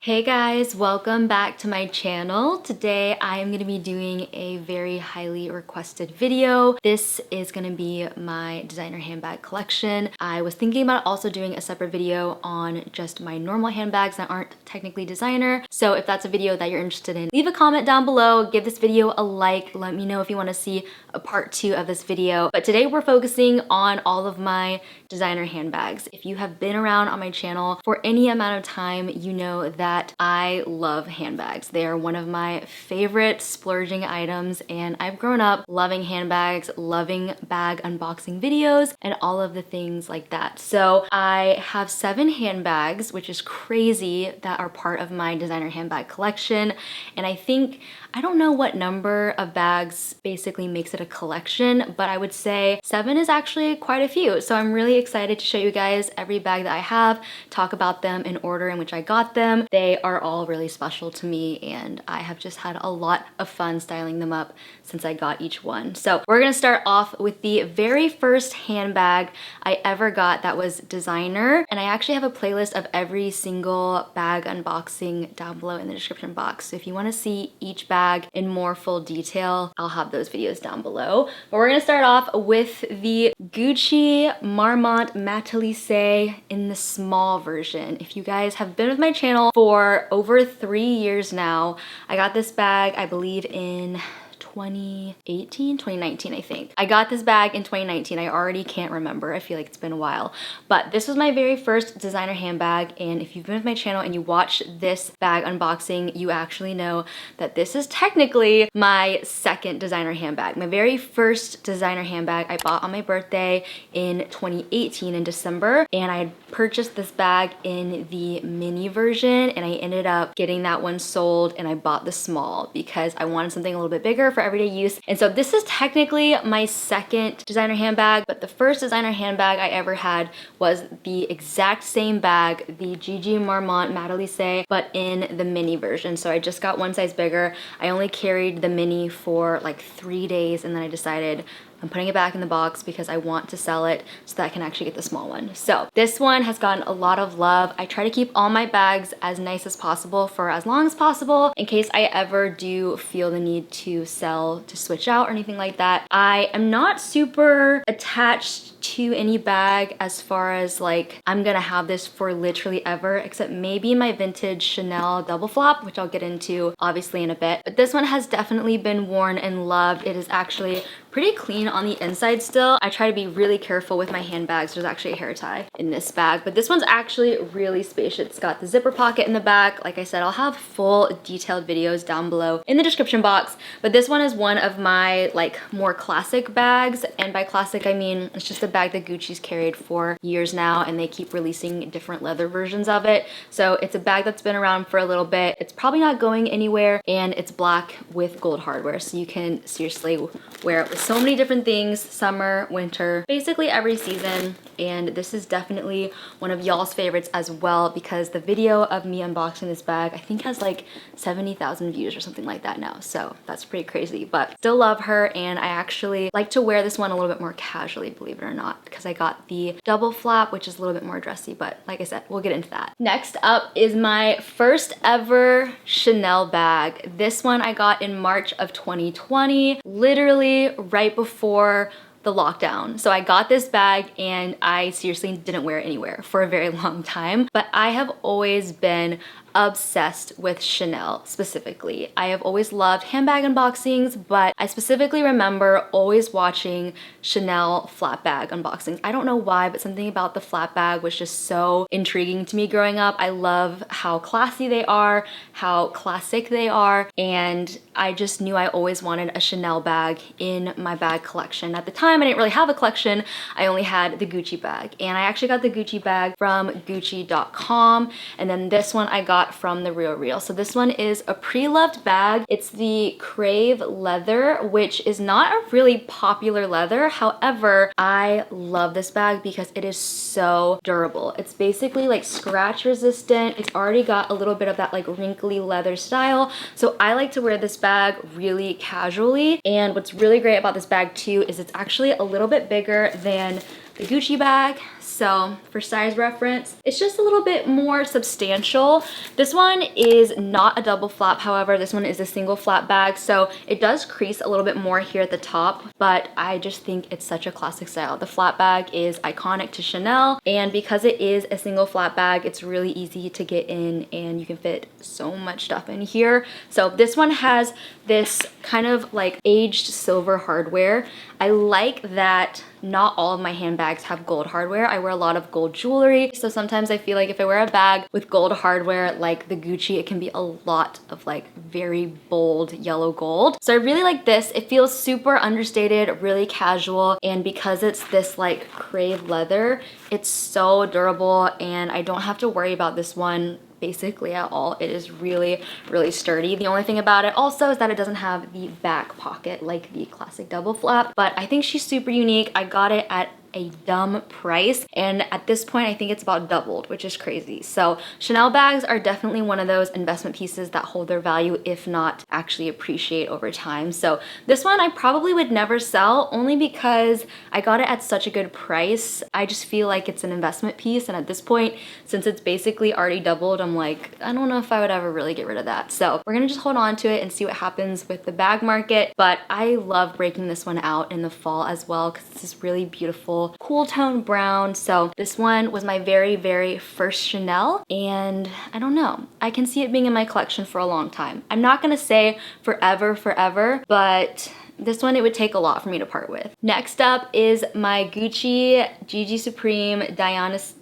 Hey guys, welcome back to my channel. Today I am going to be doing a very highly requested video. This is going to be my designer handbag collection. I was thinking about also doing a separate video on just my normal handbags that aren't technically designer. So if that's a video that you're interested in, leave a comment down below, give this video a like, let me know if you want to see a part 2 of this video. But today we're focusing on all of my designer handbags. If you have been around on my channel for any amount of time, you know that I love handbags. They are one of my favorite splurging items, and I've grown up loving handbags, loving bag unboxing videos, and all of the things like that. So I have 7 handbags, which is crazy, that are part of my designer handbag collection. And I don't know what number of bags basically makes it a collection, but I would say 7 is actually quite a few. So I'm really excited to show you guys every bag that I have, talk about them in order in which I got them. They are all really special to me, and I have just had a lot of fun styling them up since I got each one. So we're gonna start off with the very first handbag I ever got that was designer, and I actually have a playlist of every single bag unboxing down below in the description box. So if you wanna see each bag in more full detail, I'll have those videos down below. But we're gonna start off with the Gucci Marmont Matelassé in the small version. If you guys have been with my channel for over 3 years now, I got this bag, I believe in 2019, I think. I got this bag in 2019. I already can't remember. I feel like it's been a while. But this was my very first designer handbag, and if you've been with my channel and you watched this bag unboxing, you actually know that this is technically my second designer handbag. My very first designer handbag I bought on my birthday in 2018 in December, and I had purchased this bag in the mini version, and I ended up getting that one sold, and I bought the small because I wanted something a little bit bigger for everyday use. And so this is technically my second designer handbag, but the first designer handbag I ever had was the exact same bag, the Gucci Marmont Matelassé, but in the mini version. So I just got one size bigger. I only carried the mini for like 3 days, and then I decided I'm putting it back in the box because I want to sell it so that I can actually get the small one. So this one has gotten a lot of love. I try to keep all my bags as nice as possible for as long as possible in case I ever do feel the need to sell, to switch out or anything like that. I am not super attached to any bag as far as like I'm gonna have this for literally ever, except maybe my vintage Chanel double flop, which I'll get into obviously in a bit. But this one has definitely been worn and loved. It is actually pretty clean on the inside still. I try to be really careful with my handbags. There's actually a hair tie in this bag, but this one's actually really spacious. It's got the zipper pocket in the back. Like I said, I'll have full detailed videos down below in the description box, but this one is one of my like more classic bags, and by classic I mean it's just a bag that Gucci's carried for years now, and they keep releasing different leather versions of it. So it's a bag that's been around for a little bit. It's probably not going anywhere, and it's black with gold hardware, so you can seriously wear it with so many different things, summer, winter, basically every season. And this is definitely one of y'all's favorites as well, because the video of me unboxing this bag I think has like 70,000 views or something like that now, so that's pretty crazy. But still love her, and I actually like to wear this one a little bit more casually, believe it or not, because I got the double flap, which is a little bit more dressy, but like I said, we'll get into that. Next up is my first ever Chanel bag. This one I got in March of 2020, literally right before the lockdown. So I got this bag and I seriously didn't wear it anywhere for a very long time, but I have always been obsessed with Chanel specifically. I have always loved handbag unboxings, but I specifically remember always watching Chanel flat bag unboxings. I don't know why, but something about the flat bag was just so intriguing to me growing up. I love how classy they are, how classic they are, and I just knew I always wanted a Chanel bag in my bag collection. At the time, I didn't really have a collection. I only had the Gucci bag, and I actually got the Gucci bag from Gucci.com, and then this one I got from the Real. So this one is a pre-loved bag. It's the Crave leather, which is not a really popular leather. However, I love this bag because it is so durable. It's basically like scratch resistant. It's already got a little bit of that like wrinkly leather style. So I like to wear this bag really casually. And what's really great about this bag too is it's actually a little bit bigger than the Gucci bag. So for size reference, it's just a little bit more substantial. This one is not a double flap, however, this one is a single flap bag, so it does crease a little bit more here at the top, but I just think it's such a classic style. The flap bag is iconic to Chanel, and because it is a single flap bag, it's really easy to get in and you can fit so much stuff in here. So this one has this kind of like aged silver hardware. I like that not all of my handbags have gold hardware. I wear a lot of gold jewelry, so sometimes I feel like if I wear a bag with gold hardware like the Gucci, it can be a lot of like very bold yellow gold. So I really like this. It feels super understated, really casual, and because it's this like crave leather, it's so durable and I don't have to worry about this one basically at all. It is really, really sturdy. The only thing about it also is that it doesn't have the back pocket like the classic double flap, but I think she's super unique. I got it at a dumb price, and at this point I think it's about doubled, which is crazy. So Chanel bags are definitely one of those investment pieces that hold their value, if not actually appreciate over time. So this one I probably would never sell, only because I got it at such a good price. I just feel like it's an investment piece, and at this point, since it's basically already doubled, I'm like, I don't know if I would ever really get rid of that. So we're gonna just hold on to it and see what happens with the bag market. But I love breaking this one out in the fall as well, because it's this really beautiful cool tone brown. So this one was my very, very first Chanel, and I don't know, I can see it being in my collection for a long time. I'm not gonna say forever, but this one, it would take a lot for me to part with. Next up is my Gucci GG Supreme Dionysus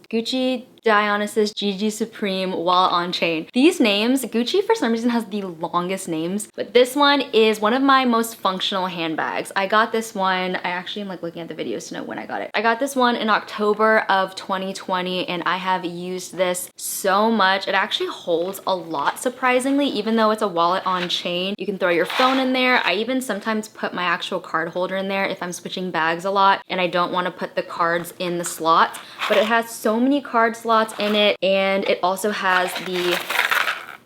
GG Supreme while on chain. These names, Gucci for some reason has the longest names, but this one is one of my most functional handbags. I got this one, I actually am like looking at the videos to know when I got it. I got this one in October of 2020, and I have used this so much. It actually holds a lot, surprisingly, even though it's a wallet on chain. You can throw your phone in there. I even sometimes put my actual card holder in there if I'm switching bags a lot and I don't want to put the cards in the slots, but it has so many card slots in it, and it also has the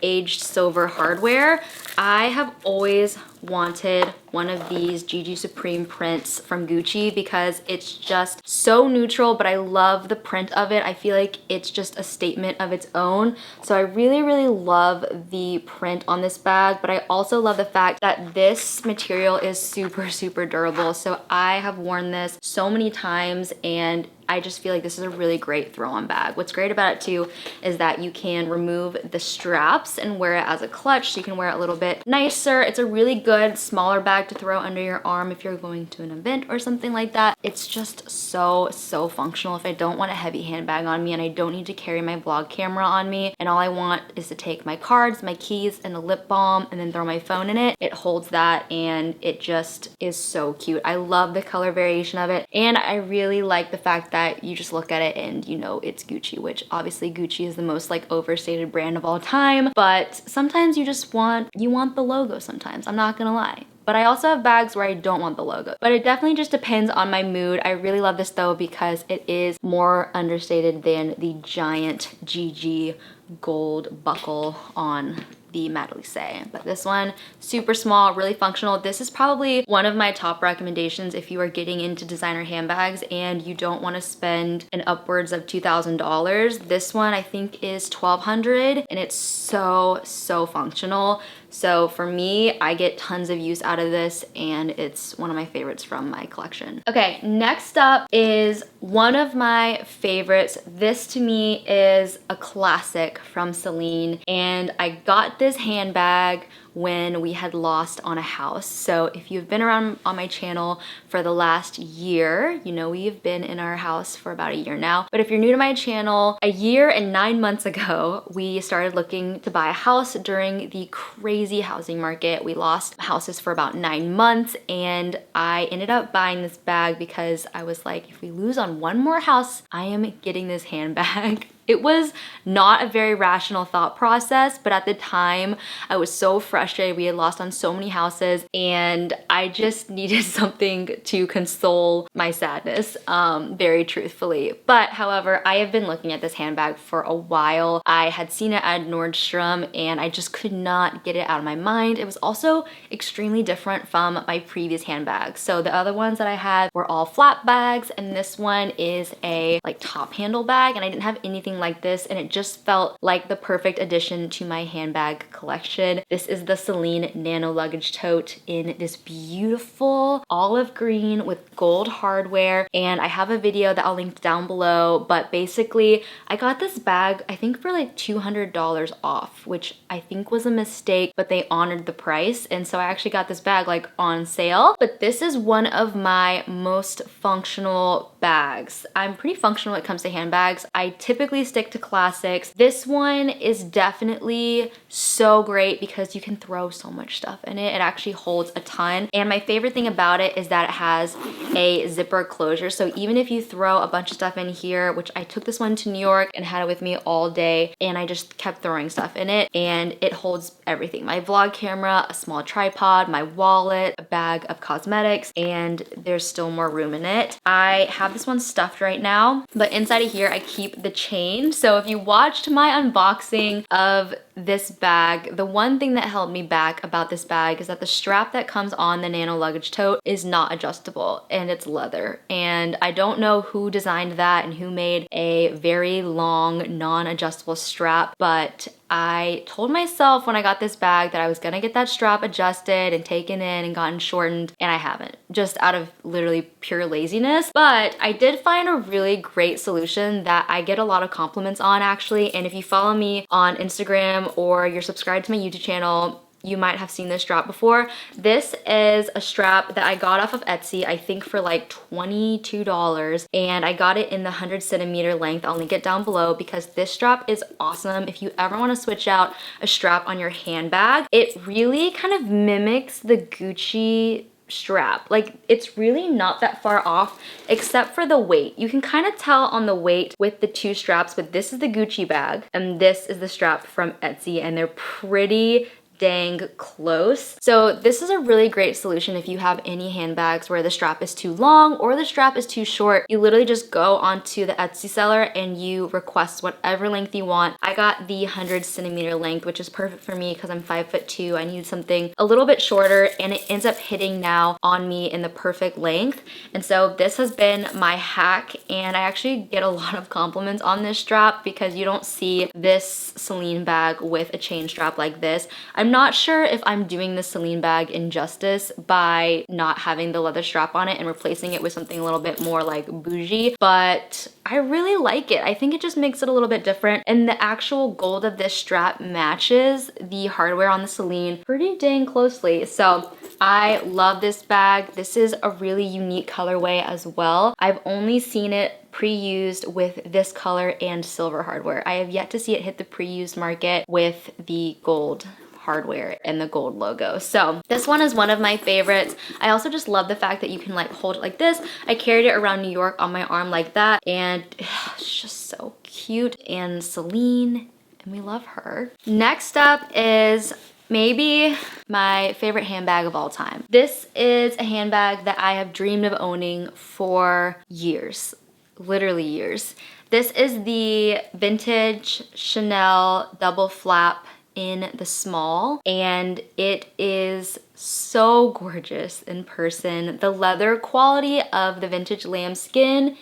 aged silver hardware. I have always wanted one of these GG Supreme prints from Gucci because it's just so neutral, but I love the print of it. I feel like it's just a statement of its own. So I really, really love the print on this bag, but I also love the fact that this material is super, super durable. So I have worn this so many times, and I just feel like this is a really great throw-on bag. What's great about it too is that you can remove the straps and wear it as a clutch, so you can wear it a little bit nicer. It's a really good smaller bag to throw under your arm if you're going to an event or something like that. It's just so, so functional if I don't want a heavy handbag on me and I don't need to carry my vlog camera on me, and all I want is to take my cards, my keys, and a lip balm and then throw my phone in it. It holds that, and it just is so cute. I love the color variation of it, and I really like the fact that you just look at it and you know it's Gucci, which obviously Gucci is the most like overstated brand of all time, but sometimes you just want the logo sometimes, I'm not gonna lie. But I also have bags where I don't want the logo. But it definitely just depends on my mood. I really love this though because it is more understated than the giant GG gold buckle on the Madeleine. But this one, super small, really functional. This is probably one of my top recommendations if you are getting into designer handbags and you don't want to spend an upwards of $2,000. This one I think is $1,200, and it's so, so functional. So for me, I get tons of use out of this, and it's one of my favorites from my collection. Okay, next up is one of my favorites. This to me is a classic from Celine, and I got this handbag when we had lost on a house. So if you've been around on my channel for the last year, you know we've been in our house for about a year now. But if you're new to my channel, a year and 9 months ago, we started looking to buy a house during the crazy housing market. We lost houses for about 9 months, and I ended up buying this bag because I was like, if we lose on one more house, I am getting this handbag. It was not a very rational thought process, but at the time I was so frustrated. We had lost on so many houses, and I just needed something to console my sadness, very truthfully. But however, I have been looking at this handbag for a while. I had seen it at Nordstrom and I just could not get it out of my mind. It was also extremely different from my previous handbags. So the other ones that I had were all flap bags, and this one is a like top handle bag, and I didn't have anything like this, and it just felt like the perfect addition to my handbag collection. This is the Celine Nano Luggage Tote in this beautiful olive green with gold hardware, and I have a video that I'll link down below, but basically I got this bag I think for like $200 off, which I think was a mistake, but they honored the price, and so I actually got this bag like on sale. But this is one of my most functional bags. I'm pretty functional when it comes to handbags. I typically stick to classics. This one is definitely so great because you can throw so much stuff in it. It actually holds a ton. And my favorite thing about it is that it has a zipper closure. So even if you throw a bunch of stuff in here, which I took this one to New York and had it with me all day, and I just kept throwing stuff in it, and it holds everything. My vlog camera, a small tripod, my wallet, a bag of cosmetics, and there's still more room in it. I have this one stuffed right now, but inside of here I keep the chain. So if you watched my unboxing of this bag, the one thing that held me back about this bag is that the strap that comes on the Nano Luggage Tote is not adjustable, and it's leather. And I don't know who designed that and who made a very long non-adjustable strap, but I told myself when I got this bag that I was gonna get that strap adjusted and taken in and gotten shortened, and I haven't, just out of literally pure laziness. But I did find a really great solution that I get a lot of compliments on actually, and if you follow me on Instagram or you're subscribed to my YouTube channel, you might have seen this strap before. This is a strap that I got off of Etsy, I think for like $22, and I got it in the 100cm length. I'll link it down below because this strap is awesome. If you ever want to switch out a strap on your handbag, it really kind of mimics the Gucci strap. Like, it's really not that far off except for the weight. You can kind of tell on the weight with the two straps, but this is the Gucci bag and this is the strap from Etsy, and they're pretty dang close. So this is a really great solution if you have any handbags where the strap is too long or the strap is too short. You literally just go onto the Etsy seller and you request whatever length you want. I got the 100cm length, which is perfect for me because I'm 5'2". I need something a little bit shorter, and it ends up hitting now on me in the perfect length. And so this has been my hack, and I actually get a lot of compliments on this strap because you don't see this Celine bag with a chain strap like this. I'm not sure if I'm doing the Celine bag injustice by not having the leather strap on it and replacing it with something a little bit more like bougie, but I really like it. I think it just makes it a little bit different, and the actual gold of this strap matches the hardware on the Celine pretty dang closely. So I love this bag. This is a really unique colorway as well. I've only seen it pre-used with this color and silver hardware. I have yet to see it hit the pre-used market with the gold hardware and the gold logo. So this one is one of my favorites. I also just love the fact that you can like hold it like this. I carried it around New York on my arm like that, and it's just so cute. And Celine, and we love her. Next up is maybe my favorite handbag of all time. This is a handbag that I have dreamed of owning for years, literally years. This is the vintage Chanel double flap in the small, and it is so gorgeous in person. The leather quality of the vintage lambskin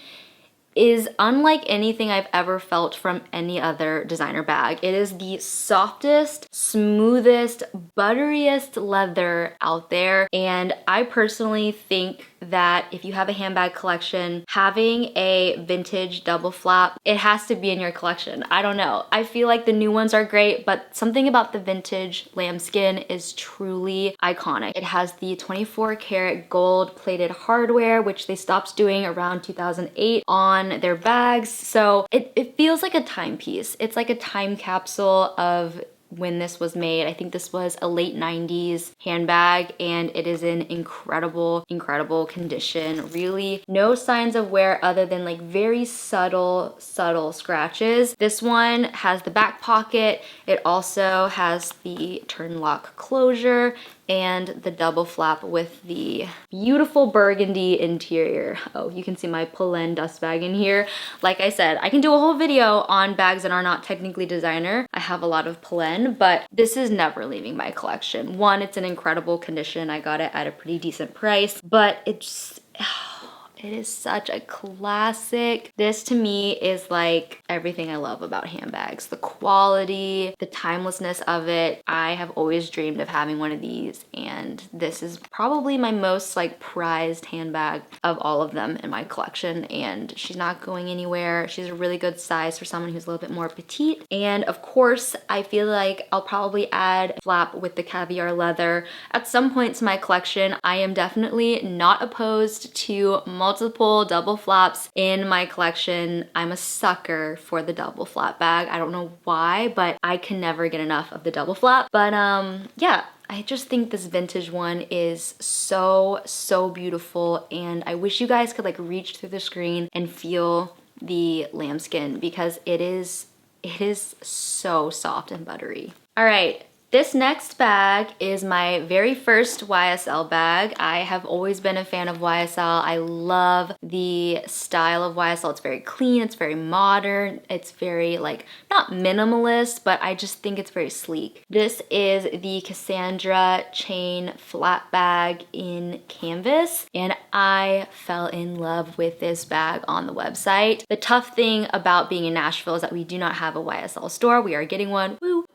is unlike anything I've ever felt from any other designer bag. It is the softest, smoothest, butteriest leather out there, and I personally think that if you have a handbag collection, having a vintage double flap, it has to be in your collection. I don't know. I feel like the new ones are great, but something about the vintage lambskin is truly iconic. It has the 24 karat gold plated hardware, which they stopped doing around 2008 on their bags. So it feels like a timepiece. It's like a time capsule of when this was made. I think this was a late 90s handbag, and it is in incredible, incredible condition. Really no signs of wear other than like very subtle scratches. This one has the back pocket. It also has the turn lock closure and the double flap with the beautiful burgundy interior. Oh, you can see my Polen dust bag in here. Like I said, I can do a whole video on bags that are not technically designer. I have a lot of Polen, but this is never leaving my collection. One, it's in incredible condition. I got it at a pretty decent price, but it's it is such a classic. This to me is like everything I love about handbags. The quality, the timelessness of it. I have always dreamed of having one of these, and this is probably my most like prized handbag of all of them in my collection, and she's not going anywhere. She's a really good size for someone who's a little bit more petite. And of course, I feel like I'll probably add flap with the caviar leather at some point to my collection. I am definitely not opposed to multiple double flaps in my collection. I'm a sucker for the double flap bag. I don't know why, but I can never get enough of the double flap. But yeah, I just think this vintage one is so beautiful, and I wish you guys could like reach through the screen and feel the lambskin because it is so soft and buttery. All right. This next bag is my very first YSL bag. I have always been a fan of YSL. I love the style of YSL. It's very clean, it's very modern, it's very like, not minimalist, but I just think it's very sleek. This is the Cassandra chain flat bag in canvas, and I fell in love with this bag on the website. The tough thing about being in Nashville is that we do not have a YSL store. We are getting one. Woo!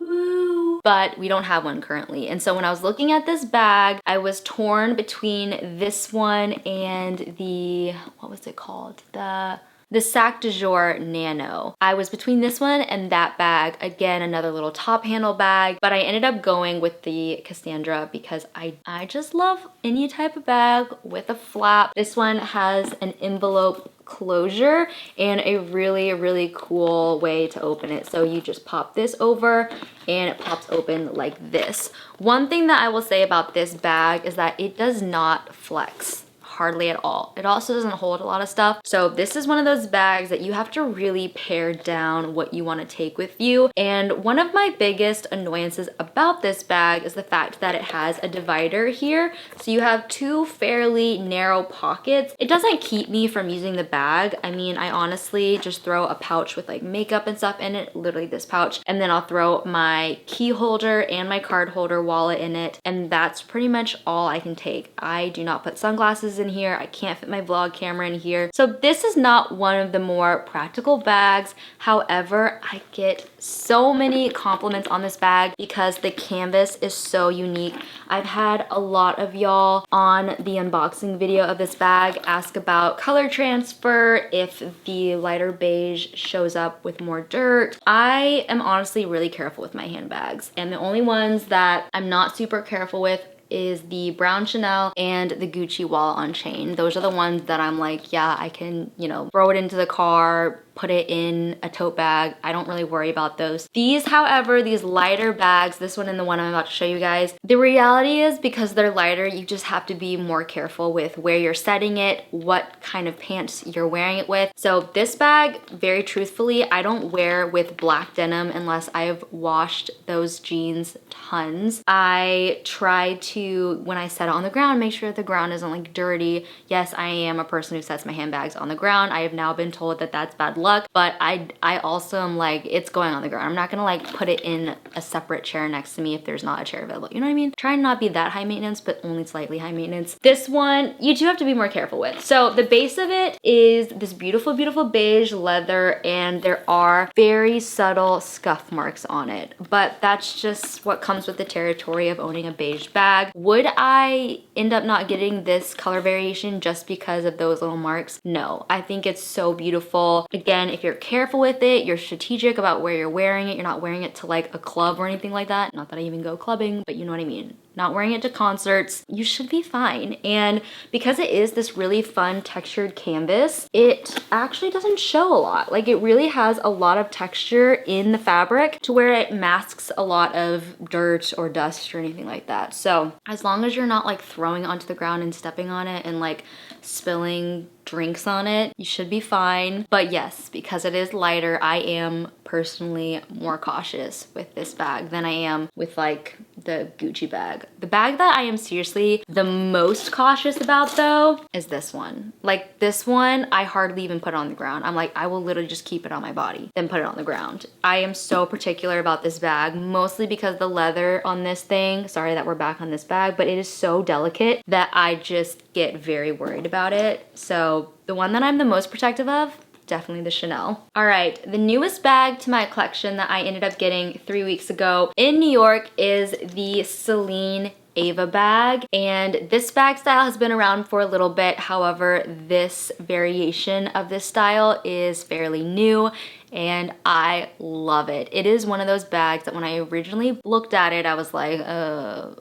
But we don't have one currently. And so when I was looking at this bag, I was torn between this one and the, what was it called? The Sac de Jour Nano. I was between this one and that bag. Again, another little top handle bag, but I ended up going with the Cassandra because I just love any type of bag with a flap. This one has an envelope closure and a really cool way to open it. So you just pop this over and it pops open like this. One thing that I will say about this bag is that it does not flex hardly at all. It also doesn't hold a lot of stuff. So this is one of those bags that you have to really pare down what you want to take with you. And one of my biggest annoyances about this bag is the fact that it has a divider here. So you have two fairly narrow pockets. It doesn't keep me from using the bag. I mean, I honestly just throw a pouch with like makeup and stuff in it, literally this pouch, and then I'll throw my key holder and my card holder wallet in it. And that's pretty much all I can take. I do not put sunglasses in here. I can't fit my vlog camera in here. So this is not one of the more practical bags. However, I get so many compliments on this bag because the canvas is so unique. I've had a lot of y'all on the unboxing video of this bag ask about color transfer, if the lighter beige shows up with more dirt. I am honestly really careful with my handbags, and the only ones that I'm not super careful with is the brown Chanel and the Gucci wallet on chain. Those are the ones that I'm like, yeah, I can, you know, throw it into the car, put it in a tote bag. I don't really worry about those. These, however, these lighter bags, this one and the one I'm about to show you guys, the reality is because they're lighter, you just have to be more careful with where you're setting it, what kind of pants you're wearing it with. So this bag, very truthfully, I don't wear with black denim unless I've washed those jeans tons. I try to, when I set it on the ground, make sure the ground isn't like dirty. Yes, I am a person who sets my handbags on the ground. I have now been told that that's bad luck, but I also am like, it's going on the ground. I'm not gonna like put it in a separate chair next to me if there's not a chair available. You know what I mean? Try and not be that high maintenance, but only slightly high maintenance. This one, you do have to be more careful with. So the base of it is this beautiful beige leather, and there are very subtle scuff marks on it, but that's just what comes with the territory of owning a beige bag. Would I end up not getting this color variation just because of those little marks? No, I think it's so beautiful. Again, if you're careful with it, you're strategic about where you're wearing it, you're not wearing it to like a club or anything like that. Not that I even go clubbing, but you know what I mean. not wearing it to concerts, you should be fine. And because it is this really fun textured canvas, it actually doesn't show a lot. Like it really has a lot of texture in the fabric to where it masks a lot of dirt or dust or anything like that. So as long as you're not like throwing it onto the ground and stepping on it and like spilling drinks on it, you should be fine. But yes, because it is lighter, I am personally more cautious with this bag than I am with like the Gucci bag. The bag that I am seriously the most cautious about though is this one. Like this one, I hardly even put on the ground. I'm like, I will literally just keep it on my body, then put it on the ground. I am so particular about this bag, mostly because the leather on this thing, sorry that we're back on this bag, but it is so delicate that I just get very worried about it. So the one that I'm the most protective of, definitely the Chanel. All right, the newest bag to my collection that I ended up getting 3 weeks ago in New York is the Celine Ava bag, and this bag style has been around for a little bit. However, this variation of this style is fairly new and I love it. It is one of those bags that when I originally looked at it, I was like,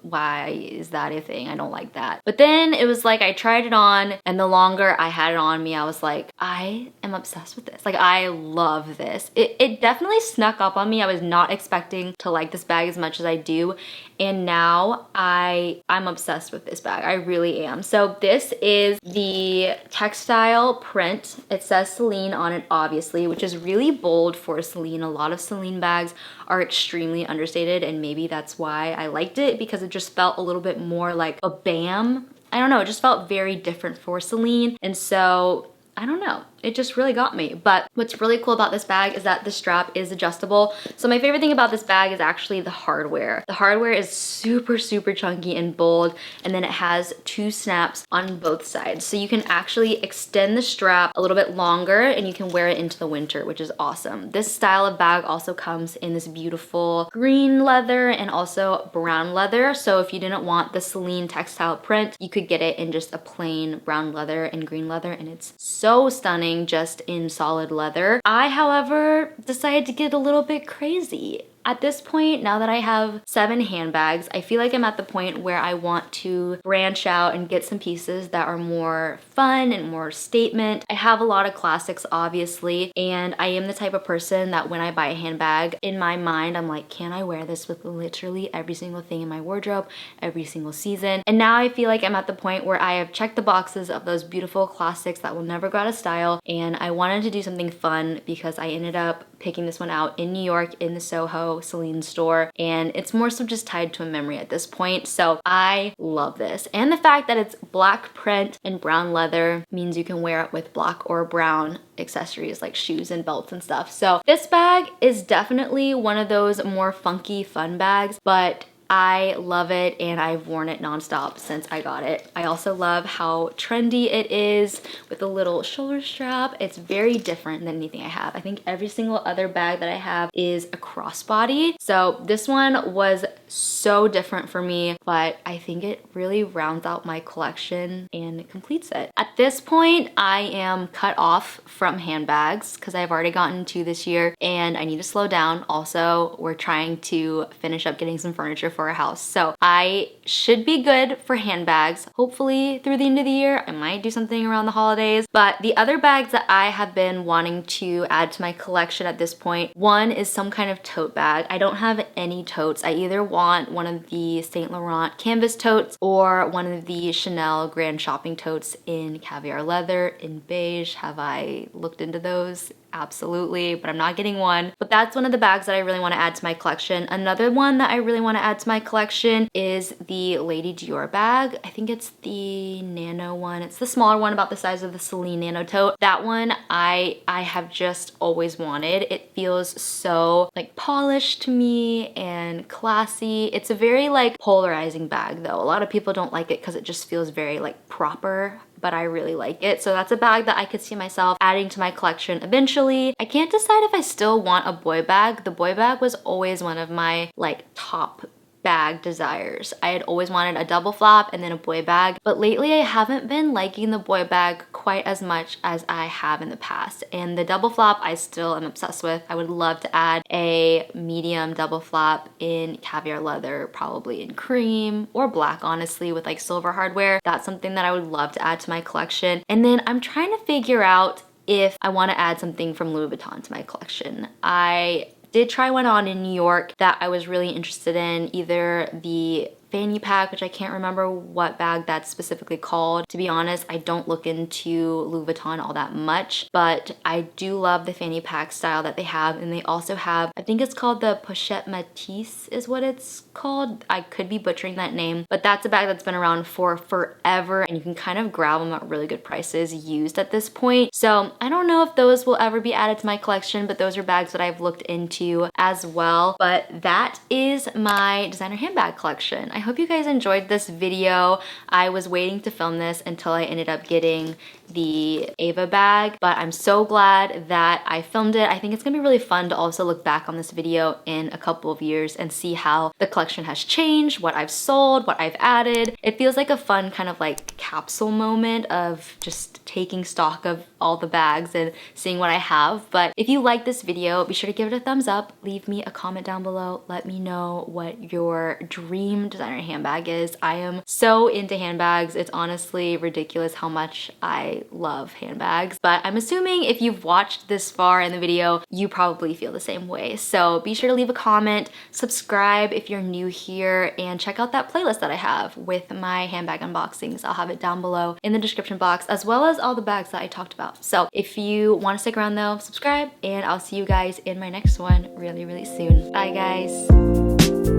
why is that a thing? I don't like that. But then it was like I tried it on, and the longer I had it on me, I was like, I am obsessed with this. Like I love this. It definitely snuck up on me. I was not expecting to like this bag as much as I do. And now I'm obsessed with this bag. I really am. So this is the textile print. It says Celine on it, obviously, which is really bold for Celine. A lot of Celine bags are extremely understated, and maybe that's why I liked it, because it just felt a little bit more like a bam. I don't know, it just felt very different for Celine. And so I don't know, it just really got me. But what's really cool about this bag is that the strap is adjustable. So my favorite thing about this bag is actually the hardware. The hardware is super, super chunky and bold, and then it has 2 snaps on both sides. So you can actually extend the strap a little bit longer and you can wear it into the winter, which is awesome. This style of bag also comes in this beautiful green leather and also brown leather. So if you didn't want the Celine textile print, you could get it in just a plain brown leather and green leather, and it's so stunning just in solid leather. I, however, decided to get a little bit crazy. At this point, now that I have 7 handbags, I feel like I'm at the point where I want to branch out and get some pieces that are more fun and more statement. I have a lot of classics, obviously, and I am the type of person that when I buy a handbag, in my mind, I'm like, can I wear this with literally every single thing in my wardrobe, every single season? And now I feel like I'm at the point where I have checked the boxes of those beautiful classics that will never go out of style, and I wanted to do something fun because I ended up picking this one out in New York in the Soho Celine store, and it's more so just tied to a memory at this point. So I love this, and the fact that it's black print and brown leather means you can wear it with black or brown accessories like shoes and belts and stuff. So this bag is definitely one of those more funky fun bags, but I love it and I've worn it nonstop since I got it. I also love how trendy it is with a little shoulder strap. It's very different than anything I have. I think every single other bag that I have is a crossbody. So this one was so different for me, but I think it really rounds out my collection and completes it. At this point, I am cut off from handbags because I've already gotten 2 this year and I need to slow down. Also, we're trying to finish up getting some furniture for our house. So I should be good for handbags. Hopefully through the end of the year, I might do something around the holidays. But the other bags that I have been wanting to add to my collection at this point, one is some kind of tote bag. I don't have any totes. I either want one of the Saint Laurent canvas totes or one of the Chanel Grand Shopping totes in caviar leather in beige. Have I looked into those? Absolutely, but I'm not getting one. But that's one of the bags that I really want to add to my collection. Another one that I really want to add to my collection is the Lady Dior bag. I think it's the Nano one. It's the smaller one, about the size of the Celine Nano tote. That one I have just always wanted. It feels so like polished to me and classy. It's a very like polarizing bag though. A lot of people don't like it because it just feels very like proper, but I really like it. So that's a bag that I could see myself adding to my collection eventually. I can't decide if I still want a boy bag. The boy bag was always one of my like top bag desires. I had always wanted a double flap and then a boy bag, but lately I haven't been liking the boy bag quite as much as I have in the past. And the double flap I still am obsessed with. I would love to add a medium double flap in caviar leather, probably in cream or black, honestly, with like silver hardware. That's something that I would love to add to my collection. And then I'm trying to figure out if I want to add something from Louis Vuitton to my collection. I did try one on in New York that I was really interested in, either the fanny pack, which I can't remember what bag that's specifically called. To be honest, I don't look into Louis Vuitton all that much, but I do love the fanny pack style that they have. And they also have, I think it's called the Pochette Matisse is what it's called. I could be butchering that name, but that's a bag that's been around for forever and you can kind of grab them at really good prices used at this point. So I don't know if those will ever be added to my collection, but those are bags that I've looked into as well. But that is my designer handbag collection. I hope you guys enjoyed this video. I was waiting to film this until I ended up getting the Ava bag, but I'm so glad that I filmed it. I think it's gonna be really fun to also look back on this video in a couple of years and see how the collection has changed, what I've sold, what I've added. It feels like a fun kind of like capsule moment of just taking stock of all the bags and seeing what I have. But if you like this video, be sure to give it a thumbs up, leave me a comment down below, let me know what your dream designer handbag is. I am so into handbags. It's honestly ridiculous how much I love handbags, but I'm assuming if you've watched this far in the video, you probably feel the same way. So be sure to leave a comment, subscribe if you're new here, and check out that playlist that I have with my handbag unboxings. I'll have it down below in the description box, as well as all the bags that I talked about. So if you want to stick around though, subscribe, and I'll see you guys in my next one really, really soon. Bye guys.